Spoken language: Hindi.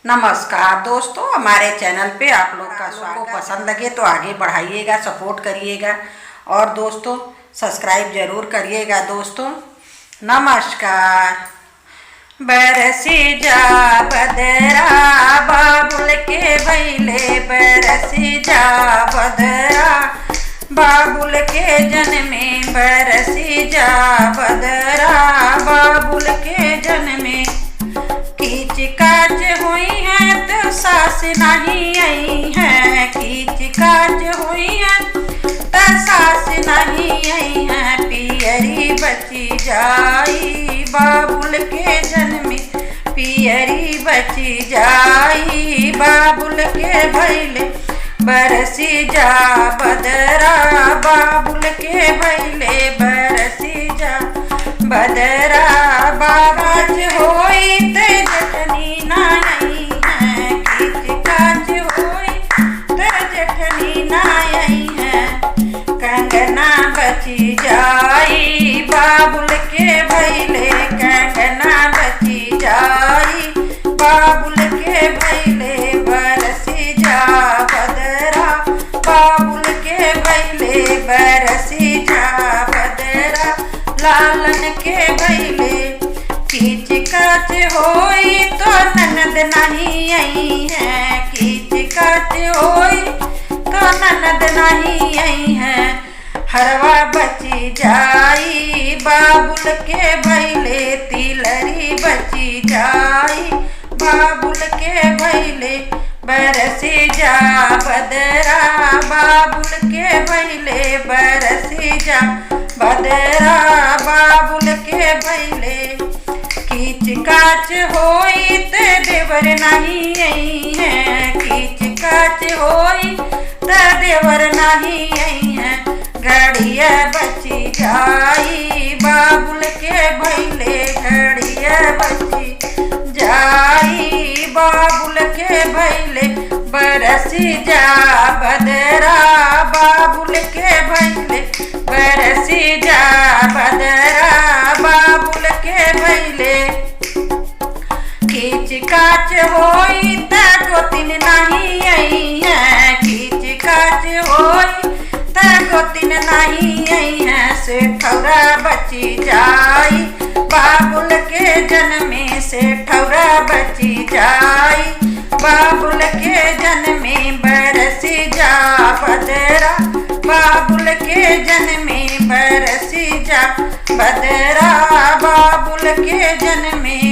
नमस्कार दोस्तों, हमारे चैनल पे आप लोग का स्वागत। पसंद लगे तो आगे बढ़ाइएगा, सपोर्ट करिएगा और दोस्तों सब्सक्राइब जरूर करिएगा। दोस्तों नमस्कार। बरसी जा बदरा बाबुल के भैले, बरसी जा बदरा बाबुल के जन्मे, बरसी जा बदरा बाबुल के जन्मे। कीच काच हुई है तो सास नहीं आई है, कीच काच हुई है तो सास नहीं आई है। पियरी बची जाई बाबुल के जन्मे, पियरी बची जाई बाबुल के भैले, बरसी जा बदरा बाबुल के भैले, बरसी जा बदरा। बाबाज होई ते जठनी ना आई है, कीच काच होई ते जठनी ना आई है। कंगना बची जाई बाबुल के भैले, कंगना बची जाई बाबुल के भैले, बरसी जा बदरा बाबुल के भैले, बरसी जा बदरा लालन के भैले। कीच काच होई तो ननद नहीं आई है, कीच काच होई तो ननद नहीं आई है। हरवा बची जाई बाबुल के भैले, तिलरी बची जाई बाबुल के भैले, बरसी जा बदरा बाबुल के भैले, बरसी जा बदरा बाबुल के भैले। कीच काच होई ते देवर नहीं आई है, कीच काच होई ते देवर नहीं आई है। घड़िया बची जाई बाबुल के भैले, घड़िया बची जाई बाबुल के भैले, बरसी जा बदरा बाबुल के भैले, बरसी जा बदरा बाबुल के भैले। कीच काच होई त गोतिन नहीं आई है, कीच काच होई त गोतिन नहीं आई है। सेठौरा बची जाई बाबुल के जन्मे, सेठौरा बची जाई बाबुल के जन्मे, बरसी जा बदरा बाबुल के जन्मे, बरसी जा बदरा बाबुल के जन्मे।